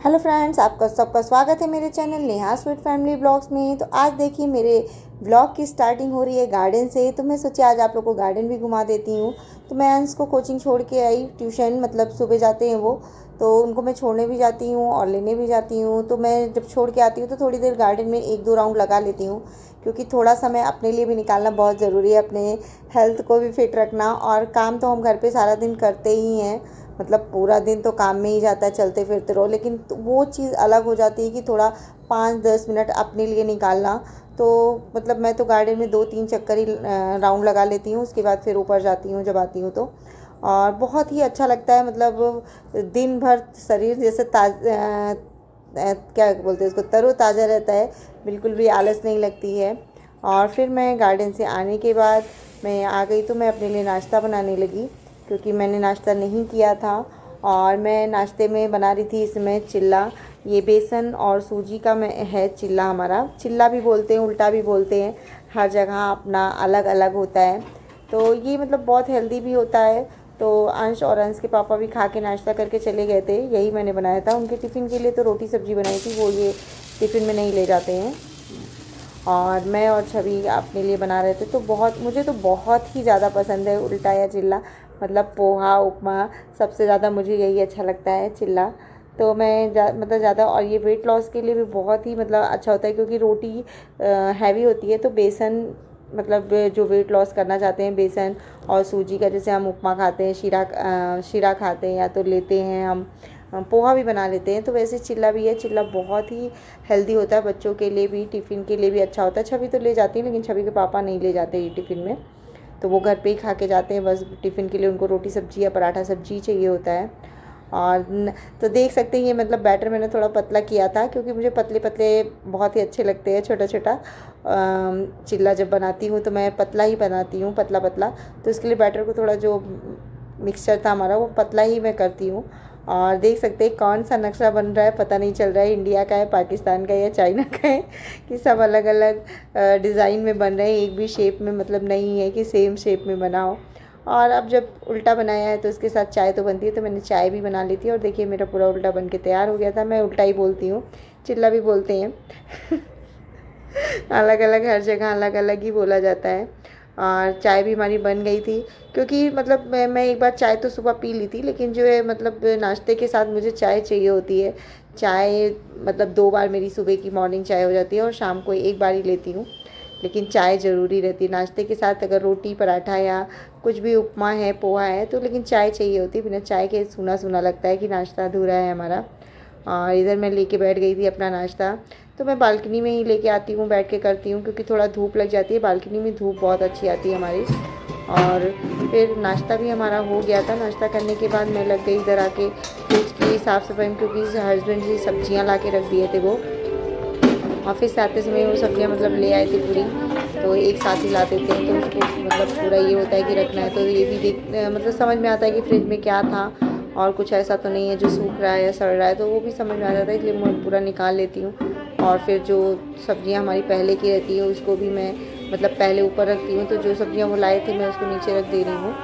Hello friends, आपका सबका स्वागत है मेरे channel Neha sweet family blogs में। तो आज देखिए मेरे ब्लॉग की स्टार्टिंग हो रही है गार्डन से। तो मैं सोची आज आप लोग को गार्डन भी घुमा देती हूँ। तो मैं अंश को कोचिंग छोड़ के आई, ट्यूशन मतलब सुबह जाते हैं वो, तो उनको मैं छोड़ने भी जाती हूँ और लेने भी जाती हूँ। तो मैं जब छोड़ के आती हूँ तो थोड़ी देर गार्डन में एक दो राउंड लगा लेती हूँ, क्योंकि थोड़ा समय अपने लिए भी निकालना बहुत ज़रूरी है, अपने हेल्थ को भी फिट रखना। और काम तो हम घर पे सारा दिन करते ही हैं, मतलब पूरा दिन तो काम में ही जाता है, चलते फिरते रहो। लेकिन तो वो चीज़ अलग हो जाती है कि थोड़ा 5-10 मिनट अपने लिए निकालना। तो मतलब मैं तो गार्डन में 2-3 चक्कर ही राउंड लगा लेती हूँ, उसके बाद फिर ऊपर जाती हूँ जब आती हूँ तो। और बहुत ही अच्छा लगता है, मतलब दिन भर शरीर जैसे क्या बोलते हैं उसको, तरोताज़ा रहता है, बिल्कुल भी आलस नहीं लगती है। और फिर मैं गार्डन से आने के बाद मैं आ गई तो मैं अपने लिए नाश्ता बनाने लगी, क्योंकि मैंने नाश्ता नहीं किया था। और मैं नाश्ते में बना रही थी इसमें चिल्ला। ये बेसन और सूजी का मैं है चिल्ला, हमारा चिल्ला भी बोलते हैं, उल्टा भी बोलते हैं, हर जगह अपना अलग अलग होता है। तो ये मतलब बहुत हेल्दी भी होता है। तो अंश और अंश के पापा भी खा के नाश्ता करके चले गए थे, यही मैंने बनाया था उनके टिफ़िन के लिए। तो रोटी सब्ज़ी बनाई थी, वो ये टिफ़िन में नहीं ले जाते हैं। और मैं और छवि अपने लिए बना रहे थे। तो मुझे तो बहुत ही ज़्यादा पसंद है उल्टा या चिल्ला, मतलब पोहा उपमा, सबसे ज़्यादा मुझे यही अच्छा लगता है, चिल्ला। तो मैं मतलब ज़्यादा, और ये वेट लॉस के लिए भी बहुत ही मतलब अच्छा होता है, क्योंकि रोटी हैवी होती है। तो बेसन, मतलब जो वेट लॉस करना चाहते हैं, बेसन और सूजी का, जैसे हम उपमा खाते हैं, शीरा खाते हैं, या तो लेते हैं हम पोहा भी बना लेते हैं, तो वैसे चिल्ला भी है। चिल्ला बहुत ही हेल्दी होता है, बच्चों के लिए भी, टिफ़िन के लिए भी अच्छा होता है। छवि तो ले जाती है, लेकिन छवि के पापा नहीं ले जाते ये टिफ़िन में, तो वो घर पे ही खा के जाते हैं। बस टिफ़िन के लिए उनको रोटी सब्ज़ी या पराठा सब्ज़ी चाहिए होता है। और तो देख सकते हैं, ये मतलब बैटर मैंने थोड़ा पतला किया था, क्योंकि मुझे पतले पतले बहुत ही अच्छे लगते हैं, छोटा छोटा। चिल्ला जब बनाती हूँ तो मैं पतला ही बनाती हूँ, पतला पतला। तो इसके लिए बैटर को थोड़ा, जो मिक्सचर था हमारा, वो पतला ही मैं करती हूँ। और देख सकते हैं कौन सा नक्शा बन रहा है, पता नहीं चल रहा है इंडिया का है, पाकिस्तान का है, या चाइना का है, कि सब अलग अलग डिज़ाइन में बन रहे हैं, एक भी शेप में मतलब नहीं है कि सेम शेप में बनाओ। और अब जब उल्टा बनाया है तो इसके साथ चाय तो बनती है, तो मैंने चाय भी बना ली थी। और देखिए मेरा पूरा उल्टा बन के तैयार हो गया था। मैं उल्टा ही बोलती हूँ, चिल्ला भी बोलते हैं अलग अलग, हर जगह अलग अलग ही बोला जाता है। और चाय भी हमारी बन गई थी, क्योंकि मतलब मैं एक बार चाय तो सुबह पी ली थी, लेकिन जो है मतलब नाश्ते के साथ मुझे चाय चाहिए होती है। चाय मतलब 2 बार मेरी सुबह की मॉर्निंग चाय हो जाती है, और शाम को एक बार ही लेती हूँ, लेकिन चाय ज़रूरी रहती है नाश्ते के साथ। अगर रोटी पराठा या कुछ भी उपमा है, पोहा है, तो लेकिन चाय चाहिए होती है। बिना चाय के सूना सूना लगता है कि नाश्ता अधूरा है हमारा। और इधर मैं लेके बैठ गई थी अपना नाश्ता। तो मैं बालकनी में ही लेके आती हूँ, बैठ के करती हूँ, क्योंकि थोड़ा धूप लग जाती है, बालकनी में धूप बहुत अच्छी आती है हमारी। और फिर नाश्ता भी हमारा हो गया था। नाश्ता करने के बाद मैं लग गई इधर आके फ्रिज की साफ़ सफाई में, क्योंकि हस्बैंड जी सब्जियाँ ला के रख दिए थे। वो ऑफिस से आते समय वो सब्जियाँ मतलब ले आए थे पूरी, तो एक साथ ही ला देते हैं। तो उसको मतलब पूरा ये होता है कि रखना है, तो ये भी मतलब समझ में आता है कि फ्रिज में क्या था, और कुछ ऐसा तो नहीं है जो सूख रहा है या सड़ रहा है, तो वो भी समझ में आ जाता है, इसलिए मैं पूरा निकाल लेती हूँ। और फिर जो सब्जियाँ हमारी पहले की रहती है उसको भी मैं मतलब पहले ऊपर रखती हूँ। तो जो सब्जियाँ वो लाए थे मैं उसको नीचे रख दे रही हूँ।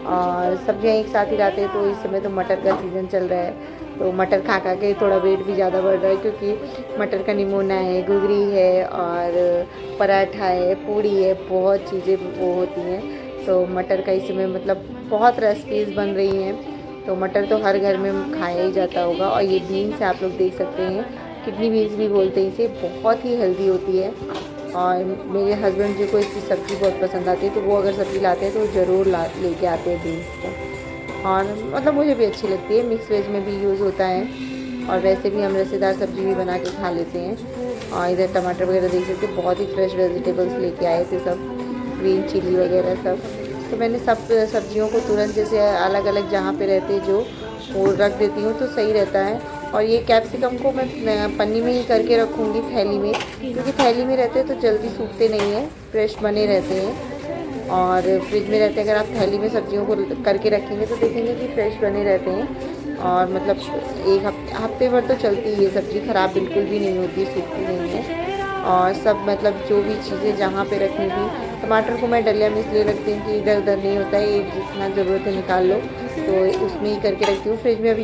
और सब्जियाँ एक साथ ही लाते हैं। तो इस समय तो मटर का सीज़न चल रहा है, तो मटर खा खा के थोड़ा वेट भी ज़्यादा बढ़ रहा है, क्योंकि मटर का निमोना है, गुगरी है, और पराठा है, पूड़ी है, बहुत चीज़ें वो होती हैं। तो मटर का इस समय मतलब बहुत रेसिपीज़ बन रही हैं, तो मटर तो हर घर में खाया ही जाता होगा। और ये बीन्स आप लोग देख सकते हैं, किडनी बीन्स भी बोलते हैं इसे, बहुत ही हेल्दी होती है। और मेरे हस्बैंड जी को इसकी सब्ज़ी बहुत पसंद आती है, तो वो अगर सब्ज़ी लाते हैं तो ज़रूर लेके आते हैं बीन्स को। और मतलब मुझे भी अच्छी लगती है, मिक्स वेज में भी यूज़ होता है, और वैसे भी हम रसेदार सब्ज़ी भी बना के खा लेते हैं। और इधर टमाटर वगैरह देख सकते हैं, बहुत ही फ्रेश वेजिटेबल्स लेके आए थे सब, ग्रीन चिली वगैरह सब। तो मैंने सब सब्जियों को तुरंत जैसे अलग अलग जहाँ पे रहते जो वो रख देती हूँ, तो सही रहता है। और ये कैप्सिकम को मैं पन्नी में ही करके रखूँगी, थैली में, क्योंकि थैली में रहते तो जल्दी सूखते नहीं हैं, फ्रेश बने रहते हैं। और फ्रिज में रहते हैं, अगर आप थैली में सब्जियों को करके रखेंगे तो देखेंगे कि फ्रेश बने रहते हैं। और मतलब एक हफ्ते भर तो चलती है ये सब्ज़ी, ख़राब बिल्कुल भी नहीं होती, सूखती नहीं है। और सब मतलब जो भी चीज़ें जहाँ पे रखनी थी। टमाटर को मैं डलिया में इसलिए रखती हूँ कि इधर उधर नहीं होता है, एक जितना ज़रूरत है निकाल लो, तो उसमें ही करके रखती हूँ। फ्रिज में अभी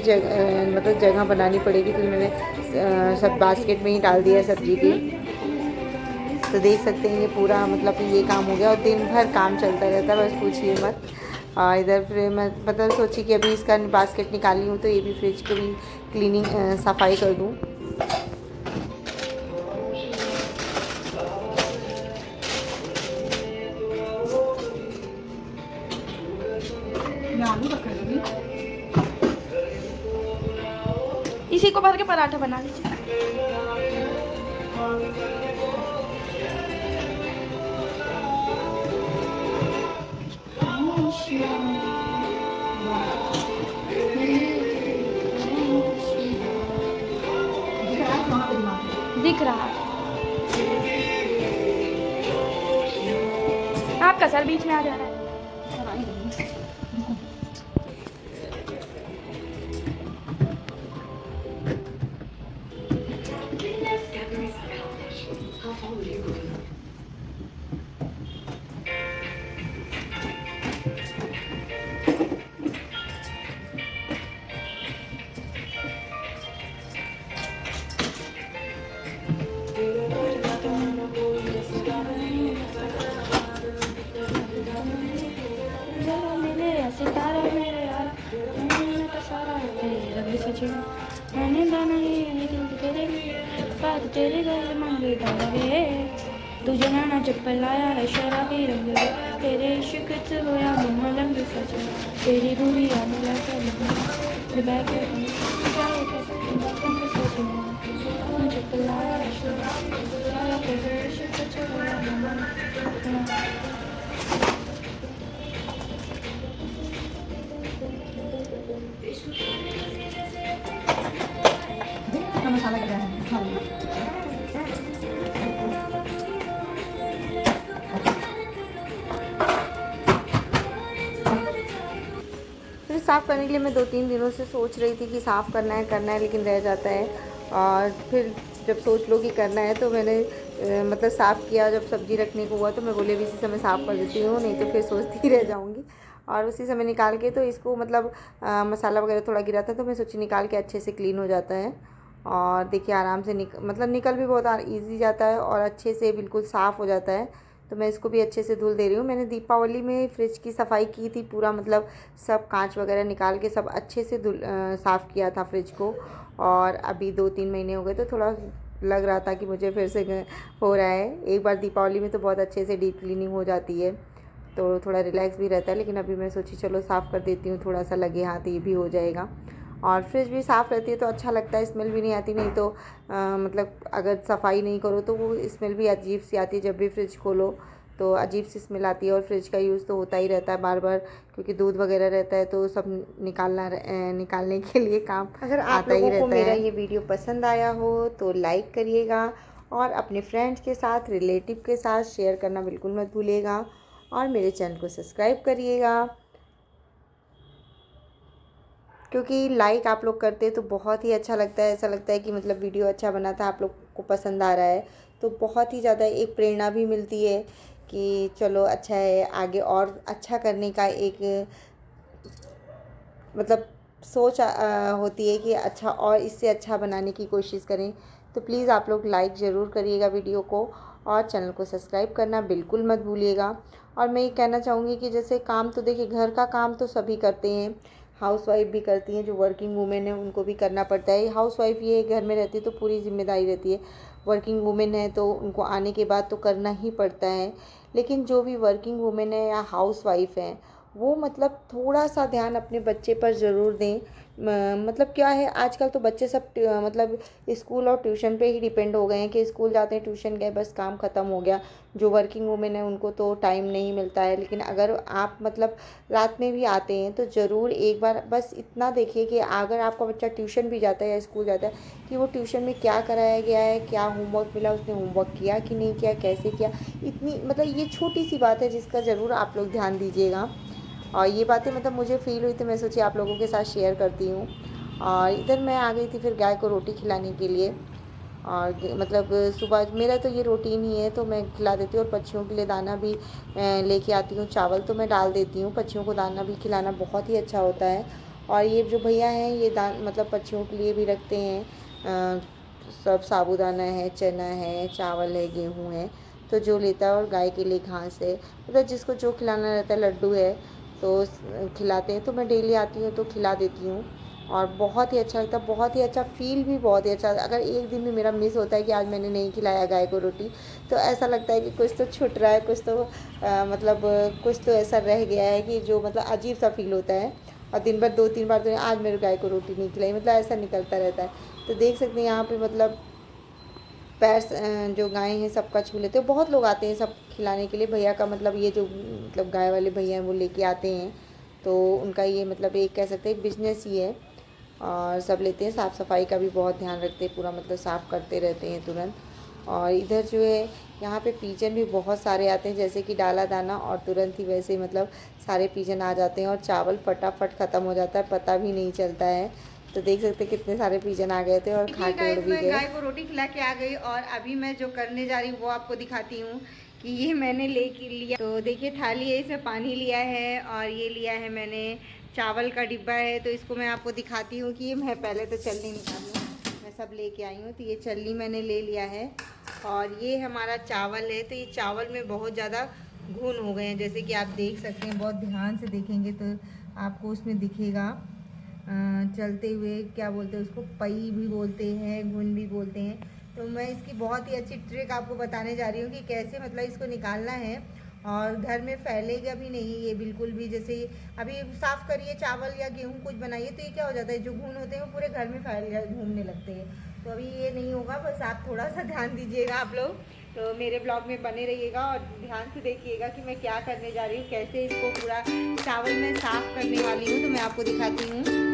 मतलब जगह बनानी पड़ेगी, तो मैंने सब बास्केट में ही डाल दिया है सब्जी की। तो देख सकते हैं ये पूरा मतलब ये काम हो गया और दिन भर काम चलता रहता है, बस पूछिए मत। इधर फिर मैं मतलब सोची कि अभी इसका बास्केट निकाली हूँ तो ये भी फ्रिज को भी क्लीनिंग सफाई कर दूँ। इसी को भर के पराठा बना लीजिए। दिख रहा है आपका सर बीच में आ जा रहा है। सितारा मेरे यार तो सारा रवि सचिन मैंने गाना ये तेरे बात तेरे घर मंगे गावे तुझे नाना चप्पल लाया है शराबी रंग तेरे इश्क से होया मम्मा लंग सच तेरी दूरी आने लगा चप्पल लाया है शराबी तेरे इश्क से होया मम्मा। मसाला गिरा है फिर साफ़ करने के लिए मैं 2-3 दिनों से सोच रही थी कि साफ़ करना है लेकिन रह जाता है। और फिर जब सोच लो कि करना है तो मैंने मतलब साफ़ किया। जब सब्ज़ी रखने को हुआ तो मैं बोले भी इसी समय साफ़ कर देती हूँ, नहीं तो फिर सोचती रह जाऊँगी। और उसी समय निकाल के तो इसको मतलब मसाला वगैरह थोड़ा गिरा था तो मैं सोची निकाल के अच्छे से क्लीन हो जाता है। और देखिए आराम से मतलब निकल भी बहुत ईज़ी जाता है और अच्छे से बिल्कुल साफ़ हो जाता है। तो मैं इसको भी अच्छे से धुल दे रही हूँ। मैंने दीपावली में फ्रिज की सफाई की थी, पूरा मतलब सब कांच वगैरह निकाल के सब अच्छे से साफ़ किया था फ्रिज को। और अभी 2-3 महीने हो गए तो थोड़ा लग रहा था कि मुझे फिर से हो रहा है। एक बार दीपावली में तो बहुत अच्छे से डीप क्लीनिंग हो जाती है तो थोड़ा रिलैक्स भी रहता है, लेकिन अभी मैं सोची चलो साफ़ कर देती हूँ, थोड़ा सा लगे हाथ ये भी हो जाएगा। और फ्रिज भी साफ़ रहती है तो अच्छा लगता है, स्मेल भी नहीं आती। नहीं तो मतलब अगर सफाई नहीं करो तो वो स्मेल भी अजीब सी आती है। जब भी फ्रिज खोलो तो अजीब सी स्मेल आती है। और फ्रिज का यूज़ तो होता ही रहता है बार बार, क्योंकि दूध वगैरह रहता है तो सब निकालने के लिए काम अगर आप लोगों को मेरा ये वीडियो पसंद आया हो तो लाइक करिएगा और अपने फ्रेंड्स के साथ, रिलेटिव के साथ शेयर करना बिल्कुल मत भूलिएगा। और मेरे चैनल को सब्सक्राइब करिएगा, क्योंकि लाइक आप लोग करते हैं तो बहुत ही अच्छा लगता है। ऐसा लगता है कि मतलब वीडियो अच्छा बना था, आप लोग को पसंद आ रहा है, तो बहुत ही ज़्यादा एक प्रेरणा भी मिलती है कि चलो अच्छा है, आगे और अच्छा करने का एक मतलब सोच होती है कि अच्छा और इससे अच्छा बनाने की कोशिश करें। तो प्लीज़ आप लोग लाइक ज़रूर करिएगा वीडियो को और चैनल को सब्सक्राइब करना बिल्कुल मत भूलिएगा। और मैं ये कहना चाहूँगी कि जैसे काम तो देखिए घर का काम तो सभी करते हैं, हाउसवाइफ भी करती हैं, जो वर्किंग वूमेन है उनको भी करना पड़ता है। हाउसवाइफ ये घर में रहती है तो पूरी जिम्मेदारी रहती है, वर्किंग वूमेन है तो उनको आने के बाद तो करना ही पड़ता है। लेकिन जो भी वर्किंग वूमेन है या हाउसवाइफ हैं वो मतलब थोड़ा सा ध्यान अपने बच्चे पर ज़रूर दें। मतलब क्या है आजकल तो बच्चे सब मतलब स्कूल और ट्यूशन पे ही डिपेंड हो गए हैं कि स्कूल जाते हैं, ट्यूशन गए, बस काम ख़त्म हो गया। जो वर्किंग वूमेन है उनको तो टाइम नहीं मिलता है। लेकिन अगर आप मतलब रात में भी आते हैं तो ज़रूर एक बार बस इतना देखिए कि अगर आपका बच्चा ट्यूशन भी जाता है या स्कूल जाता है कि वो ट्यूशन में क्या कराया गया है, क्या होमवर्क मिला, उसने होमवर्क किया कि नहीं किया, कैसे किया। इतनी मतलब ये छोटी सी बात है जिसका ज़रूर आप लोग ध्यान दीजिएगा। और ये बातें मतलब मुझे फ़ील हुई तो मैं सोची आप लोगों के साथ शेयर करती हूँ। और इधर मैं आ गई थी फिर गाय को रोटी खिलाने के लिए। और मतलब सुबह मेरा तो ये रूटीन ही है, तो मैं खिला देती हूँ। और पक्षियों के लिए दाना भी लेके आती हूँ, चावल तो मैं डाल देती हूँ। पक्षियों को दाना भी खिलाना बहुत ही अच्छा होता है। और ये जो भैया हैं ये दान मतलब पक्षियों के लिए भी रखते हैं। सब साबूदाना है, चना है, चावल है, गेहूँ है, तो जो लेता है। और गाय के लिए घास है, मतलब जिसको जो खिलाना रहता है, लड्डू है तो खिलाते हैं। तो मैं डेली आती हूँ तो खिला देती हूँ। और बहुत ही अच्छा लगता है, बहुत ही अच्छा फ़ील भी बहुत ही अच्छा। अगर एक दिन भी मेरा मिस होता है कि आज मैंने नहीं खिलाया गाय को रोटी, तो ऐसा लगता है कि कुछ तो छूट रहा है, कुछ तो मतलब कुछ तो ऐसा रह गया है कि जो मतलब अजीब सा फ़ील होता है। और दिन भर 2-3 बार तो आज मेरे गाय को रोटी नहीं खिलाई, मतलब ऐसा निकलता रहता है। तो देख सकते हैं यहाँ पे मतलब पैर जो गाय हैं सबका छू लेते हैं। बहुत लोग आते हैं सब खिलाने के लिए। भैया का मतलब ये जो मतलब गाय वाले भैया हैं वो लेके आते हैं, तो उनका ये मतलब एक कह सकते हैं बिजनेस ही है। और सब लेते हैं। साफ़ सफाई का भी बहुत ध्यान रखते हैं, पूरा मतलब साफ़ करते रहते हैं तुरंत। और इधर जो है यहाँ पे पीजन भी बहुत सारे आते हैं, जैसे कि डाला दाना और तुरंत ही वैसे ही मतलब सारे पीजन आ जाते हैं। और चावल फटाफट ख़त्म हो जाता है, पता भी नहीं चलता है। तो देख सकते हैं कितने सारे पीजन आ गए थे और खा के उड़ भी मैं गए। गाय को रोटी खिला के आ गई और अभी मैं जो करने जा रही हूँ वो आपको दिखाती हूँ कि ये मैंने ले के लिया। तो देखिए थाली है, इसमें पानी लिया है और ये लिया है मैंने चावल का डिब्बा है। तो इसको मैं आपको दिखाती हूँ कि मैं पहले तो चलनी निकालूँ, मैं सब लेके आई हूँ। तो ये चलनी मैंने ले लिया है और ये हमारा चावल है। तो ये चावल में बहुत ज़्यादा घुन हो गए हैं, जैसे कि आप देख सकते हैं। बहुत ध्यान से देखेंगे तो आपको उसमें दिखेगा चलते हुए, क्या बोलते हैं उसको, पई भी बोलते हैं, घुन भी बोलते हैं। तो मैं इसकी बहुत ही अच्छी ट्रिक आपको बताने जा रही हूँ कि कैसे मतलब इसको निकालना है और घर में फैलेगा भी नहीं ये बिल्कुल भी। जैसे अभी साफ़ करिए चावल या गेहूँ कुछ बनाइए तो ये क्या हो जाता है, जो घुन होते हैं वो पूरे घर में फैल घूमने लगते हैं। तो अभी ये नहीं होगा, बस आप थोड़ा सा ध्यान दीजिएगा आप लोग। तो मेरे ब्लॉग में बने रहिएगा और ध्यान से देखिएगा कि मैं क्या करने जा रही हूँ, कैसे इसको पूरा चावल में साफ़ करने वाली हूँ। तो मैं आपको दिखाती हूँ।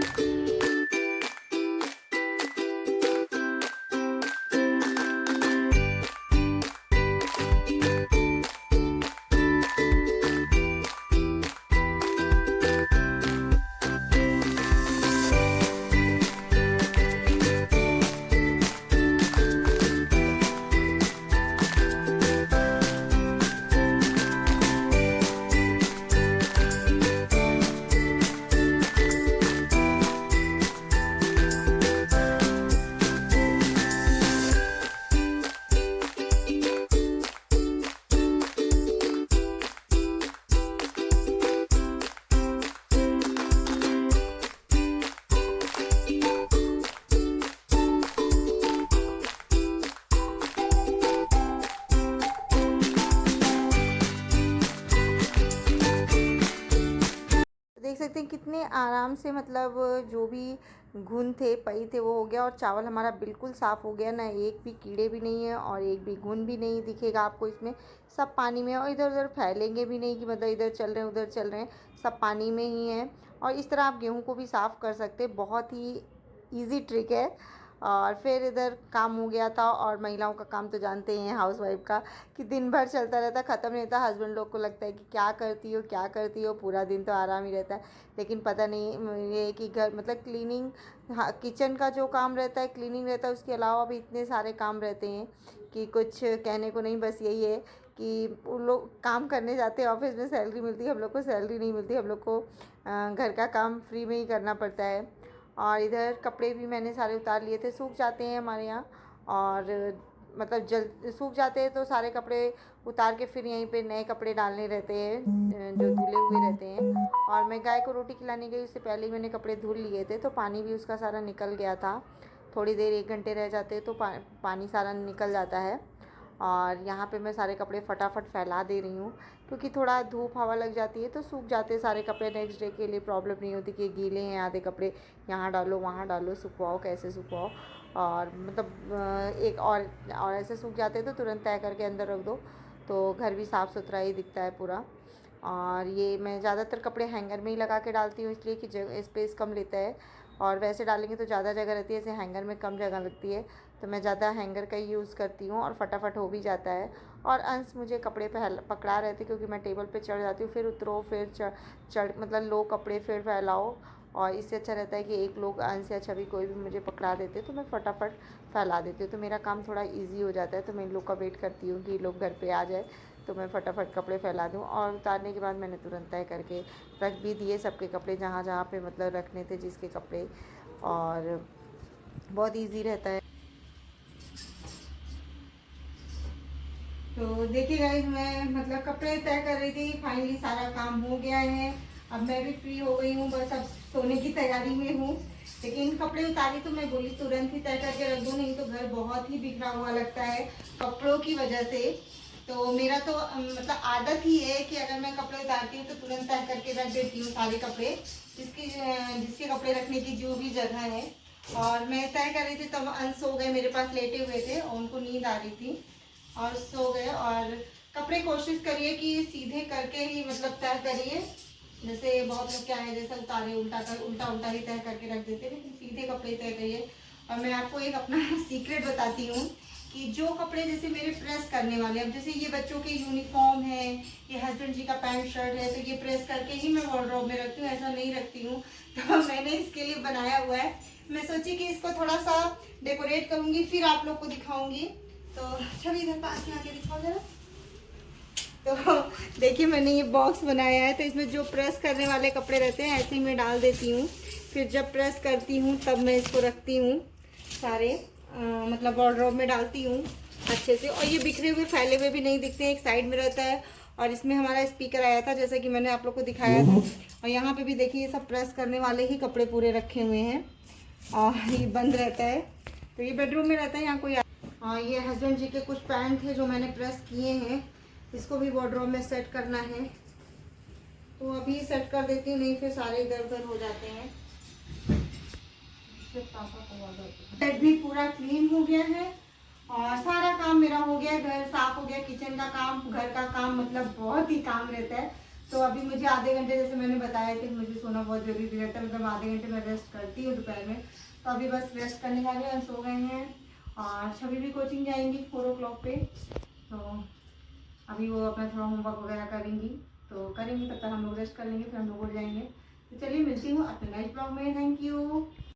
देख सकते हैं कितने आराम से मतलब जो भी घुन थे, पई थे, वो हो गया। और चावल हमारा बिल्कुल साफ़ हो गया, ना एक भी कीड़े भी नहीं है और एक भी घुन भी नहीं दिखेगा आपको इसमें। सब पानी में, और इधर उधर फैलेंगे भी नहीं कि मतलब इधर चल रहे हैं उधर चल रहे हैं, सब पानी में ही है। और इस तरह आप गेहूँ को भी साफ़ कर सकते हैं, बहुत ही ईजी ट्रिक है। और फिर इधर काम हो गया था। और महिलाओं का काम तो जानते हैं हाउसवाइफ का, कि दिन भर चलता रहता, ख़त्म नहीं होता। हस्बैंड लोग को लगता है कि क्या करती हो क्या करती हो, पूरा दिन तो आराम ही रहता है। लेकिन पता नहीं ये कि घर मतलब क्लीनिंग, हाँ, किचन का जो काम रहता है क्लीनिंग रहता है, उसके अलावा भी इतने सारे काम रहते हैं कि कुछ कहने को नहीं। बस यही है कि उन लोग काम करने जाते हैं ऑफिस में, सैलरी मिलती है, हम लोग को सैलरी नहीं मिलती, हम लोग को घर का काम फ्री में ही करना पड़ता है। और इधर कपड़े भी मैंने सारे उतार लिए थे, सूख जाते हैं हमारे यहाँ। और मतलब जल्द सूख जाते हैं तो सारे कपड़े उतार के फिर यहीं पे नए कपड़े डालने रहते हैं जो धुले हुए रहते हैं। और मैं गाय को रोटी खिलाने गई, उससे पहले ही मैंने कपड़े धुल लिए थे, तो पानी भी उसका सारा निकल गया था। थोड़ी देर 1 घंटे रह जाते तो पानी सारा निकल जाता है। और यहाँ पे मैं सारे कपड़े फटाफट फैला दे रही हूँ, क्योंकि थोड़ा धूप हवा लग जाती है तो सूख जाते हैं सारे कपड़े। नेक्स्ट डे के लिए प्रॉब्लम नहीं होती कि गीले हैं आधे कपड़े, यहाँ डालो वहाँ डालो, सुखवाओ कैसे सुखवाओ। और मतलब एक और ऐसे सूख जाते हैं तो तुरंत तय करके अंदर रख दो, तो घर भी साफ़ सुथरा ही दिखता है पूरा। और ये मैं ज़्यादातर कपड़े हैंगर में ही लगा के डालती हूँ, इसलिए कि जगह स्पेस कम लेता है। और वैसे डालेंगे तो ज़्यादा जगह रहती है, ऐसे हैंगर में कम जगह लगती है, तो मैं ज़्यादा हैंगर का ही यूज़ करती हूँ और फटाफट हो भी जाता है। और अंश मुझे कपड़े पकड़ा रहे थे, क्योंकि मैं टेबल पे चढ़ जाती हूँ, फिर उतरो, फिर चढ़ मतलब लो कपड़े फिर फैलाओ। और इससे अच्छा रहता है कि एक लोग आने से अच्छा भी कोई भी मुझे पकड़ा देते तो मैं फटाफट फैला देती हूँ, तो मेरा काम थोड़ा ईजी हो जाता है। तो मैं इन लोग का वेट करती हूँ कि लोग घर पे आ जाए तो मैं फटाफट कपड़े फैला दूँ। और उतारने के बाद मैंने तुरंत तय करके रख भी दिए सबके कपड़े जहाँ जहाँ पे मतलब रखने थे जिसके कपड़े, और बहुत ईजी रहता है। तो देखिए गाइस, मैं मतलब कपड़े तय कर रही थी, फाइनली सारा काम हो गया है। अब मैं भी फ्री हो गई हूँ, बस अब सोने की तैयारी में हूँ। लेकिन कपड़े उतारी तो मैं बोली तुरंत ही तय करके रख दूँ, नहीं तो घर बहुत ही बिखरा हुआ लगता है कपड़ों की वजह से। तो मेरा तो मतलब आदत ही है कि अगर मैं कपड़े उतारती हूँ तो तुरंत तय करके रख देती हूँ सारे कपड़े, जिसके कपड़े रखने की जो भी जगह है। और मैं तय कर रही थी तब अंश सो गए, मेरे पास लेटे हुए थे और उनको नींद आ रही थी और सो गए। और कपड़े कोशिश करिए कि सीधे करके ही मतलब तय करिए, जैसे बहुत लोग क्या है जैसे उतारे उल्टा ही तय करके रख देते हैं, लेकिन सीधे कपड़े तय करिए। और मैं आपको एक अपना सीक्रेट बताती हूँ कि जो कपड़े जैसे मेरे प्रेस करने वाले, अब जैसे ये बच्चों के यूनिफॉर्म है, ये हस्बैंड जी का पैंट शर्ट है, तो ये प्रेस करके ही मैं वार्डरोब में रखती हूँ, ऐसा नहीं रखती हूँ। तो मैंने इसके लिए बनाया हुआ है। मैं सोची कि इसको थोड़ा सा डेकोरेट करूँगी फिर आप लोग को दिखाऊँगी। तो छवि इधर पास में आके दिखाओ जरा। तो देखिए मैंने ये बॉक्स बनाया है, तो इसमें जो प्रेस करने वाले कपड़े रहते हैं ऐसे ही मैं डाल देती हूँ। फिर जब प्रेस करती हूँ तब मैं इसको रखती हूँ सारे मतलब वार्डरोब में डालती हूँ अच्छे से। और ये बिखरे हुए फैले हुए भी नहीं दिखते हैं, एक साइड में रहता है। और इसमें हमारा स्पीकर आया था जैसे कि मैंने आप लोग को दिखाया था। और यहाँ पे भी देखिए ये सब प्रेस करने वाले ही कपड़े पूरे रखे हुए हैं और ये बंद रहता है। तो ये बेडरूम में रहता है, यहाँ कोई। हाँ, ये हस्बैंड जी के कुछ पैंट थे जो मैंने प्रेस किए हैं, इसको भी वार्डरोब में सेट करना है। तो अभी सेट कर देती हूँ, नहीं फिर सारे इधर उधर हो जाते हैं। बेड भी पूरा क्लीन हो गया है और सारा काम मेरा हो गया, घर साफ हो गया, किचन का काम, घर का काम, मतलब बहुत ही काम रहता है। तो अभी मुझे आधे घंटे, जैसे मैंने बताया कि मुझे सोना बहुत जरूरी रहता है, मतलब आधे घंटे मैं रेस्ट करती हूँ दोपहर में। तो अभी बस रेस्ट करने वाले हैं, सो गए हैं। और छवि भी कोचिंग जाएंगी 4 o'clock पे, तो अभी वो अपना थोड़ा होमवर्क वगैरह करेंगी, तो करेंगी, तब तक हम लोग रेस्ट कर लेंगे, फिर हम लोग उठ जाएंगे। तो चलिए मिलती हूँ अपने नेक्स्ट ब्लॉग में। Thank you.